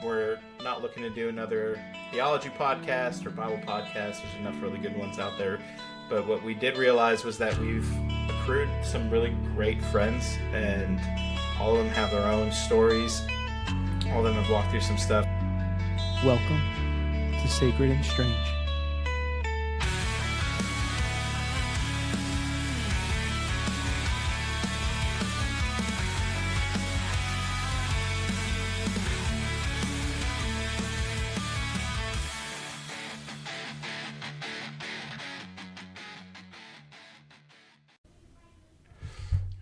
We're not looking to do another theology podcast or Bible podcast. There's enough really good ones out there. But what we did realize was that we've accrued some really great friends, and all of them have their own stories. All of them have walked through some stuff. Welcome to Sacred and Strange.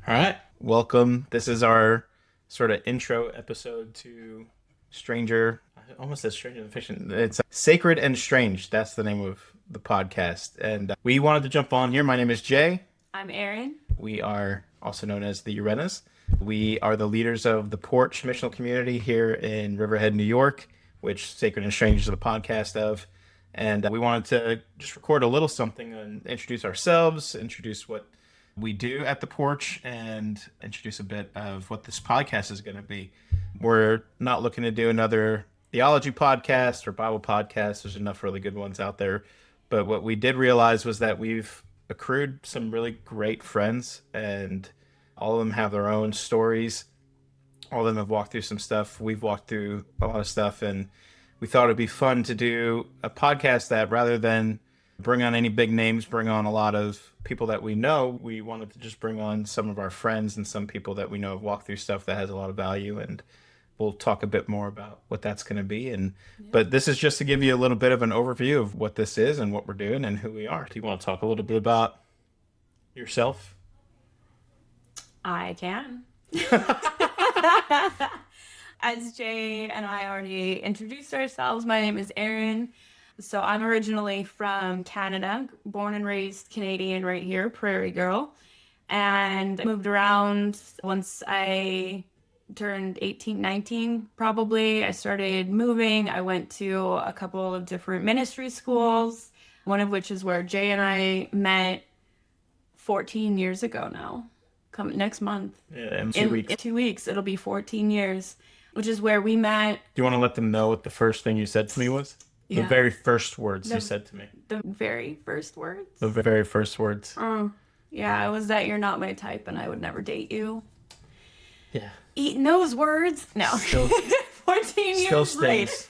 All right, welcome. This is our sort of intro episode to Stranger. I almost said Stranger Than Fiction. It's Sacred and Strange. That's the name of the podcast. And we wanted to jump on here. My name is Jay. I'm Erinn. We are also known as the Urenas. We are the leaders of the Porch Missional community here in Riverhead, New York, which Sacred and Strange is the podcast of. And we wanted to just record a little something and introduce ourselves, introduce what we do at the Porch, and introduce a bit of what this podcast is going to be. We're not looking to do another theology podcast or Bible podcast. There's enough really good ones out there. But what we did realize was that we've accrued some really great friends, and all of them have their own stories. All of them have walked through some stuff. We've walked through a lot of stuff, and we thought it'd be fun to do a podcast that, rather than bring on any big names, bring on a lot of people that we know, we wanted to just bring on some of our friends and some people that we know have walked through stuff that has a lot of value, and we'll talk a bit more about what that's going to be. But this is just to give you a little bit of an overview of what this is and what we're doing and who we are. Do you want to talk a little bit about yourself? I can. As Jay and I already introduced ourselves, my name is Erinn. So I'm originally from Canada, born and raised Canadian right here, Prairie Girl, and moved around once I turned 18, 19, probably. I started moving. I went to a couple of different ministry schools, one of which is where Jay and I met 14 years ago now. Come next month. Yeah, in 2 weeks. In 2 weeks, it'll be 14 years, which is where we met. Do you want to let them know what the first thing you said to me was? The Yeah. very first words you said to me. The very first words? The very first words. Yeah, it was that you're not my type and I would never date you. Yeah. Eating those words? No. Still, 14 years still later. stings.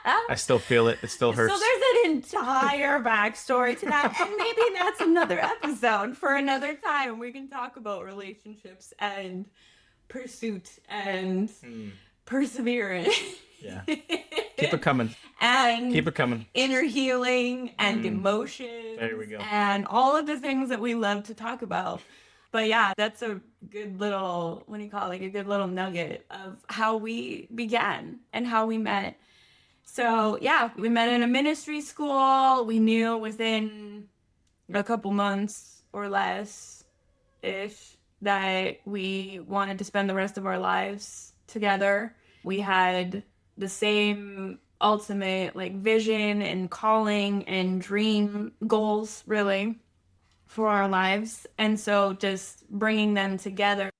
I still feel it. It still hurts. So there's an entire backstory to that. And maybe that's another episode for another time. We can talk about relationships and pursuit and perseverance. Yeah. Keep it coming. And Keep it coming. inner healing and emotions. There we go. And all of the things that we love to talk about. But yeah, that's a good little, what do you call it? Like a good little nugget of how we began and how we met. So yeah, we met in a ministry school. We knew within a couple months or less-ish that we wanted to spend the rest of our lives together. We had the same ultimate like vision and calling and dream goals really for our lives, and so just bringing them together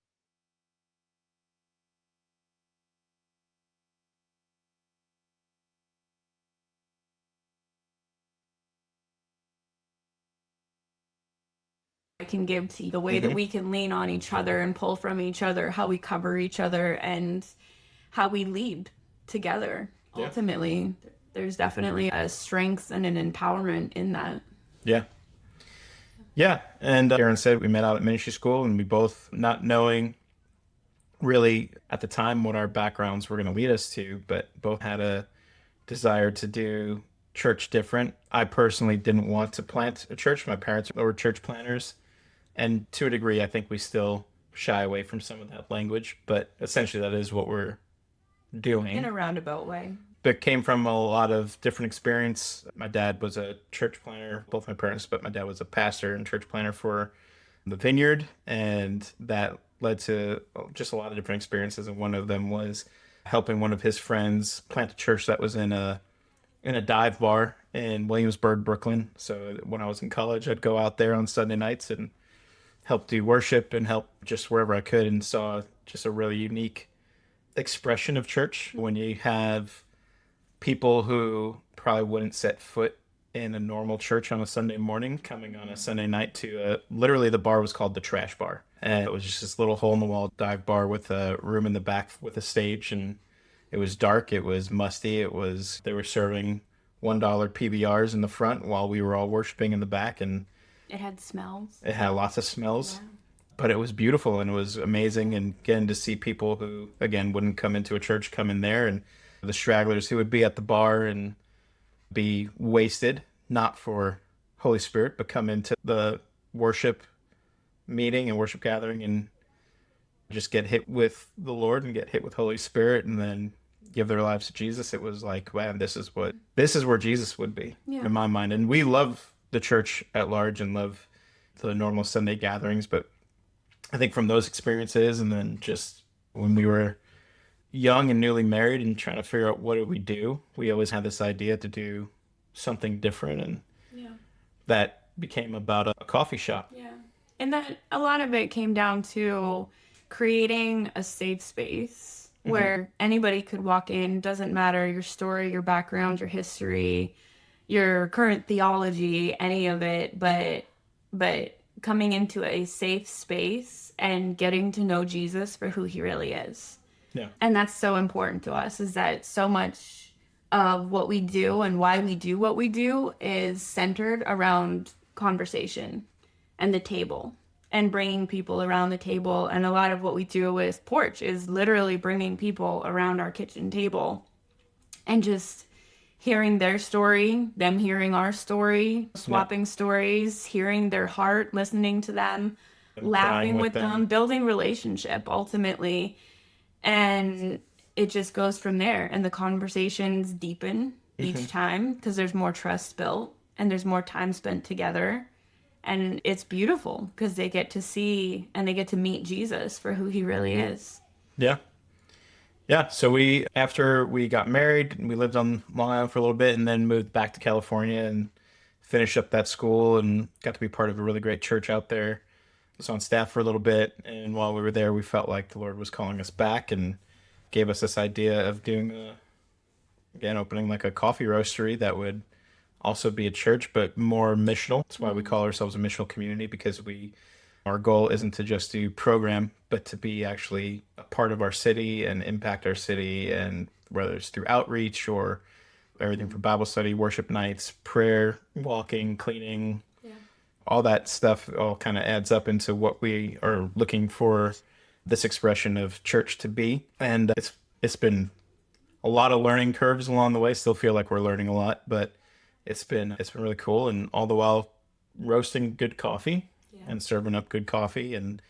I can give to you the way that we can lean on each other and pull from each other, how we cover each other and how we lead together. Yeah. Ultimately, there's definitely a strength and an empowerment in that. Yeah. Yeah. And Erinn said we met out at ministry school, and we both, not knowing really at the time what our backgrounds were going to lead us to, but both had a desire to do church different. I personally didn't want to plant a church. My parents were church planters. And to a degree, I think we still shy away from some of that language. But essentially, that is what we're doing. In a roundabout way. But came from a lot of different experience. My dad was a church planter, both my parents, but my dad was a pastor and church planter for the Vineyard. And that led to just a lot of different experiences. And one of them was helping one of his friends plant a church that was in a dive bar in Williamsburg, Brooklyn. So when I was in college, I'd go out there on Sunday nights and help do worship and help just wherever I could, and saw just a really unique expression of church when you have people who probably wouldn't set foot in a normal church on a Sunday morning coming on a Sunday night to literally the bar was called the Trash Bar. And it was just this little hole in the wall dive bar with a room in the back with a stage. And it was dark. It was musty. They were serving $1 PBRs in the front while we were all worshiping in the back. And It had smells. it had lots of smells. Yeah. But it was beautiful and it was amazing. And getting to see people who, again, wouldn't come into a church come in there, and the stragglers who would be at the bar and be wasted, not for Holy Spirit, but come into the worship meeting and worship gathering and just get hit with the Lord and get hit with Holy Spirit and then give their lives to Jesus. It was like, man, this is where Jesus would be in my mind. And we love the church at large and love the normal Sunday gatherings, but I think from those experiences and then just when we were young and newly married and trying to figure out what do we do, we always had this idea to do something different, and that became about a coffee shop. Yeah. And that a lot of it came down to creating a safe space where anybody could walk in, doesn't matter your story, your background, your history, your current theology, any of it, but coming into a safe space and getting to know Jesus for who he really is. Yeah. And that's so important to us, is that so much of what we do and why we do what we do is centered around conversation and the table and bringing people around the table. And a lot of what we do with Porch is literally bringing people around our kitchen table and just hearing their story, them hearing our story, swapping stories, hearing their heart, listening to them, And laughing crying with with them, building relationship ultimately. And it just goes from there. And the conversations deepen each time because there's more trust built and there's more time spent together. And it's beautiful because they get to see and they get to meet Jesus for who he really is. Yeah. Yeah. So after we got married, we lived on Long Island for a little bit and then moved back to California and finished up that school and got to be part of a really great church out there. Was on staff for a little bit. And while we were there, we felt like the Lord was calling us back and gave us this idea of opening like a coffee roastery that would also be a church, but more missional. That's why we call ourselves a missional community, because our goal isn't to just do program, but to be actually a part of our city and impact our city, and whether it's through outreach or everything from Bible study, worship nights, prayer, walking, cleaning, all that stuff all kind of adds up into what we are looking for this expression of church to be. And it's been a lot of learning curves along the way. Still feel like we're learning a lot, but it's been really cool. And all the while roasting good coffee and serving up good coffee, and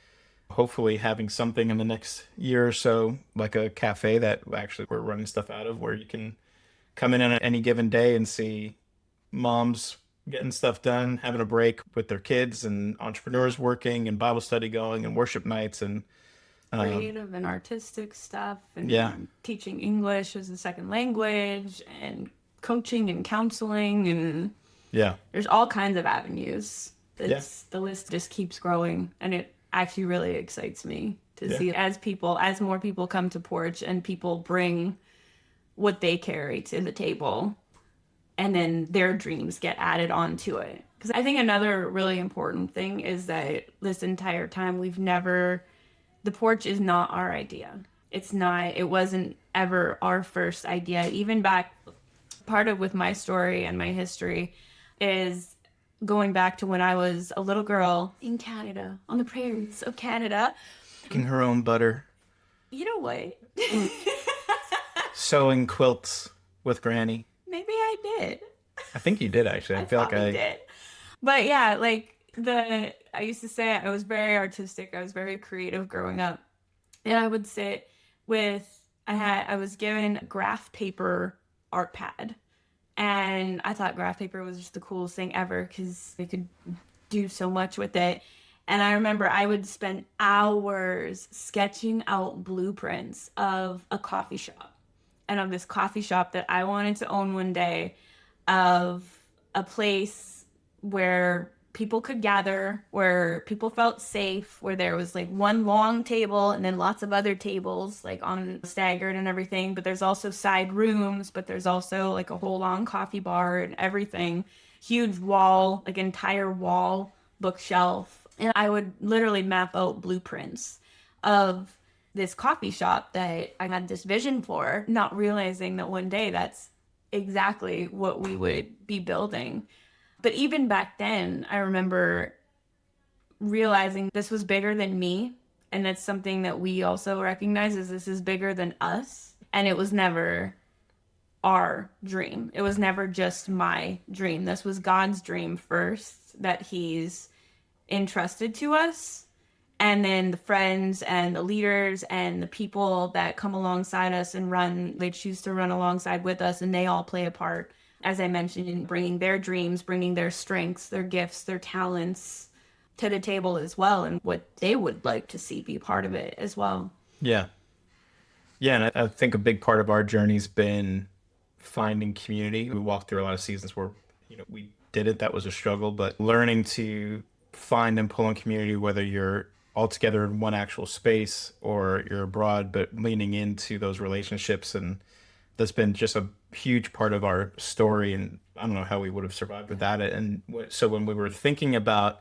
hopefully having something in the next year or so, like a cafe that actually we're running stuff out of, where you can come in on any given day and see moms getting stuff done, having a break with their kids, and entrepreneurs working, and Bible study going, and worship nights, and Creative and artistic stuff, and teaching English as a second language, and coaching and counseling, and there's all kinds of avenues. The list just keeps growing, and it actually really excites me to see as more people come to Porch and people bring what they carry to the table, and then their dreams get added onto it. Because I think another really important thing is that this entire time the Porch is not our idea. It wasn't ever our first idea. Even back, part of with my story and my history is going back to when I was a little girl in Canada, on the prairies of Canada. Making her own butter. You know what? Sewing quilts with Granny. Maybe I did. I think you did, actually. I feel like I did. But yeah, I used to say I was very artistic. I was very creative growing up. And I would sit I was given a graph paper art pad. And I thought graph paper was just the coolest thing ever because they could do so much with it. And I remember I would spend hours sketching out blueprints of a coffee shop, and of this coffee shop that I wanted to own one day, of a place where people could gather, where people felt safe, where there was like one long table and then lots of other tables like on staggered and everything. But there's also side rooms, but there's also like a whole long coffee bar and everything. Huge wall, like entire wall bookshelf. And I would literally map out blueprints of this coffee shop that I had this vision for, not realizing that one day that's exactly what we would be building. But even back then, I remember realizing this was bigger than me. And that's something that we also recognize, is this is bigger than us. And it was never our dream. It was never just my dream. This was God's dream first, that he's entrusted to us. And then the friends and the leaders and the people that come alongside us and run, they choose to run alongside with us, and they all play a part, as I mentioned, in bringing their dreams, bringing their strengths, their gifts, their talents to the table as well, and what they would like to see be part of it as well. Yeah. Yeah, and I think a big part of our journey's been finding community. We walked through a lot of seasons where, we did it. That was a struggle, but learning to find and pull in community, whether you're all together in one actual space or you're abroad, but leaning into those relationships. And that's been just a huge part of our story. And I don't know how we would have survived without it. And so when we were thinking about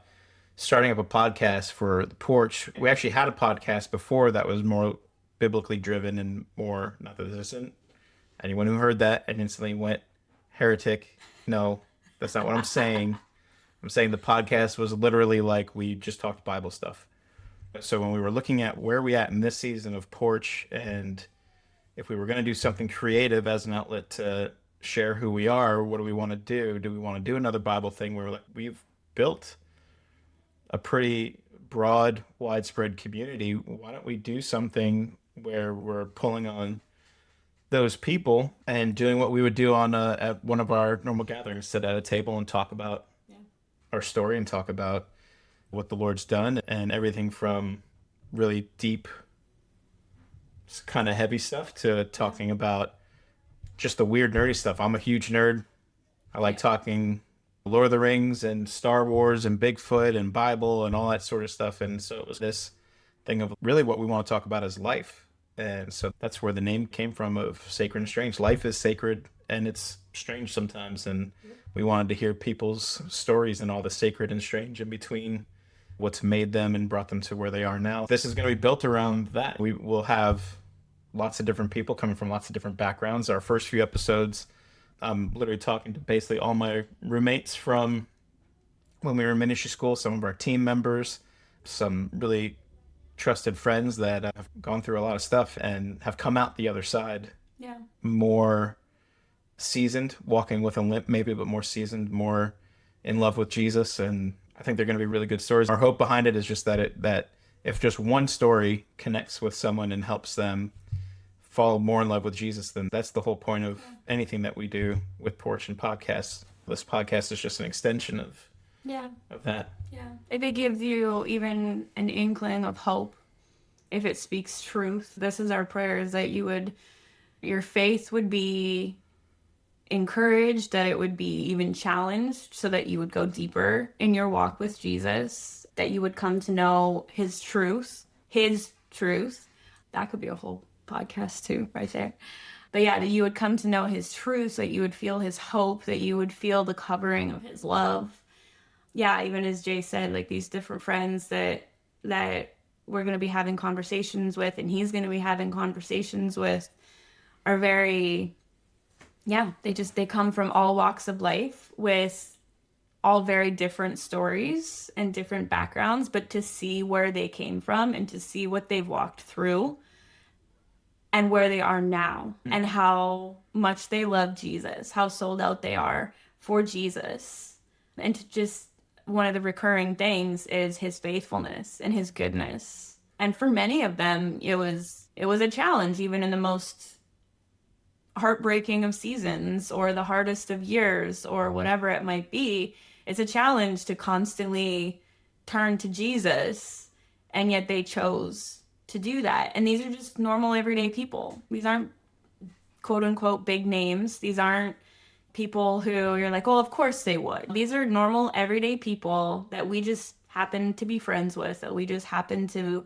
starting up a podcast for the Porch, we actually had a podcast before that was more biblically driven and more, not that this isn't anyone who heard that and instantly went heretic. No, that's not what I'm saying. I'm saying the podcast was literally like we just talked Bible stuff. So when we were looking at where we at in this season of Porch, and if we were going to do something creative as an outlet to share who we are, what do we want to do? Do we want to do another Bible thing where we've built a pretty broad, widespread community? Why don't we do something where we're pulling on those people and doing what we would do on at one of our normal gatherings, sit at a table and talk about our story and talk about what the Lord's done, and everything from really deep, kind of heavy stuff to talking about just the weird, nerdy stuff. I'm a huge nerd. I like talking Lord of the Rings and Star Wars and Bigfoot and Bible and all that sort of stuff. And so it was this thing of really what we want to talk about is life. And so that's where the name came from, of Sacred and Strange. Life is sacred and it's strange sometimes. And we wanted to hear people's stories and all the sacred and strange in between, what's made them and brought them to where they are now. This is going to be built around that. We will have lots of different people coming from lots of different backgrounds. Our first few episodes, I'm literally talking to basically all my roommates from when we were in ministry school, some of our team members, some really trusted friends that have gone through a lot of stuff and have come out the other side more seasoned, walking with a limp maybe, but more seasoned, more in love with Jesus. And I think they're going to be really good stories. Our hope behind it is just that if just one story connects with someone and helps them fall more in love with Jesus, then that's the whole point of anything that we do with Porch and podcasts. This podcast is just an extension of that. Yeah. If it gives you even an inkling of hope, if it speaks truth, this is our prayer, is that your faith would be encouraged, that it would be even challenged, so that you would go deeper in your walk with Jesus, that you would come to know his truth. That could be a whole podcast too, right there. But yeah, that you would come to know his truth, that you would feel his hope, that you would feel the covering of his love. Yeah, even as Jay said, like these different friends that we're going to be having conversations with, and he's going to be having conversations with, are very, they come from all walks of life with all very different stories and different backgrounds, but to see where they came from and to see what they've walked through and where they are now, and how much they love Jesus, how sold out they are for Jesus. And to just, one of the recurring things is his faithfulness and his goodness. And for many of them, it was a challenge, even in the most heartbreaking of seasons or the hardest of years or whatever it might be. It's a challenge to constantly turn to Jesus, and yet they chose to do that. And these are just normal everyday people. These aren't quote unquote big names. These aren't, people who you're like, well, of course they would. These are normal, everyday people that we just happen to be friends with, that we just happen to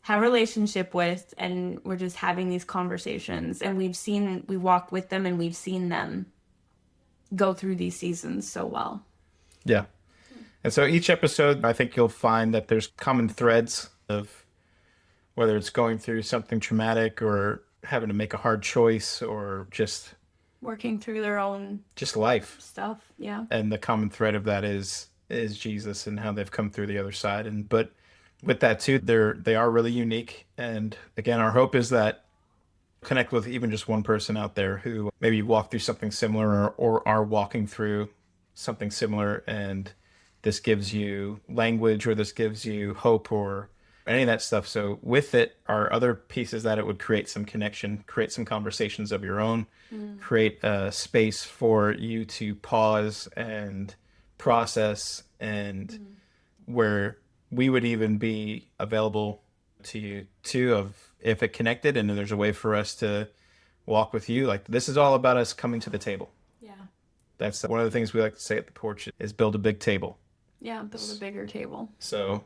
have a relationship with, and we're just having these conversations. And we walked with them, and we've seen them go through these seasons so well. Yeah. And so each episode, I think you'll find that there's common threads of whether it's going through something traumatic or having to make a hard choice or just Working through their own just life. stuff. Yeah. And the common thread of that is Jesus and how they've come through the other side. And but with that too, they are really unique. And again, our hope is that connect with even just one person out there who maybe walked through something similar or are walking through something similar, and this gives you language or this gives you hope or any of that stuff. So with it are other pieces that it would create some connection, create some conversations of your own, create a space for you to pause and process, and where we would even be available to you too, of if it connected and there's a way for us to walk with you. Like, this is all about us coming to the table. Yeah. That's one of the things we like to say at the Porch is build a big table. Yeah. Build a bigger table. So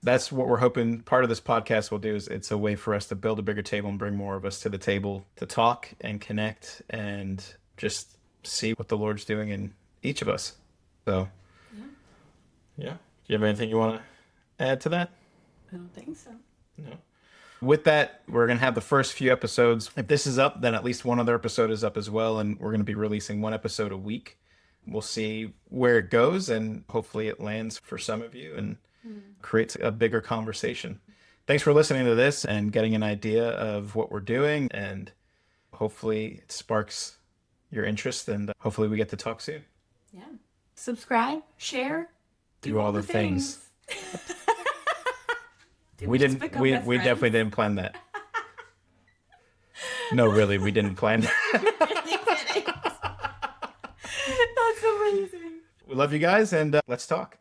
that's what we're hoping part of this podcast will do, is it's a way for us to build a bigger table and bring more of us to the table to talk and connect and just see what the Lord's doing in each of us. So, yeah. Do you have anything you want to add to that? I don't think so. No. With that, we're going to have the first few episodes. If this is up, then at least one other episode is up as well. And we're going to be releasing one episode a week. We'll see where it goes, and hopefully it lands for some of you and creates a bigger conversation. Thanks for listening to this and getting an idea of what we're doing. And hopefully it sparks your interest, and hopefully we get to talk soon. Yeah. Subscribe, share, Do all the things. We definitely didn't plan that. No, really, we didn't plan that. That's amazing. We love you guys, and let's talk.